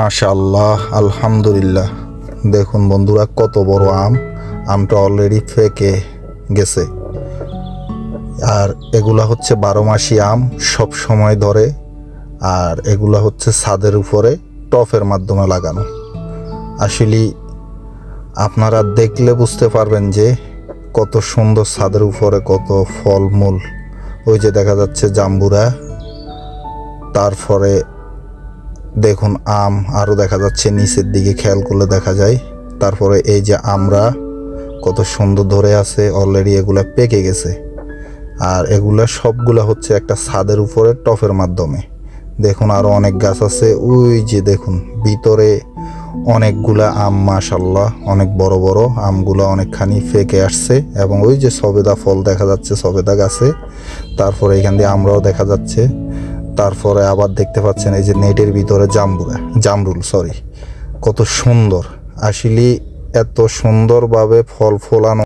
মাশাআল্লাহ, আলহামদুলিল্লাহ। দেখুন বন্ধুরা, কত বড় আমটা অলরেডি পেকে গেছে। আর এগুলা হচ্ছে 12 মাসি আম, সব সময় ধরে। আর এগুলা হচ্ছে ছাদের উপরে টফের মাধ্যমে লাগানো। আসলে আপনারা দেখলে বুঝতে পারবেন যে কত সুন্দর ছাদের উপরে কত ফলমূল। ওই যে দেখা যাচ্ছে জাম্বুরা, তারপরে দেখুন আম আরও দেখা যাচ্ছে, নিচের দিকে খেয়াল করলে দেখা যায়। তারপরে এই যে আমরা কত সুন্দর ধরে আছে, অলরেডি এগুলা পেকে গেছে। আর এগুলা সবগুলা হচ্ছে একটা ছাদের উপরে টফের মাধ্যমে। দেখুন আরও অনেক গাছ আছে, ওই যে দেখুন ভিতরে অনেকগুলা আম, মাশাল্লাহ অনেক বড় বড় আমগুলা অনেকখানি পেকে আসছে। এবং ওই যে সবেদা ফল দেখা যাচ্ছে সবেদা গাছে। তারপরে এখান দিয়ে আমরাও দেখা যাচ্ছে। তারপরে আবার দেখতে পাচ্ছেন এই যে নেটের ভিতরে জামরুল কত সুন্দর। আসলে এত সুন্দরভাবে ফল ফলানো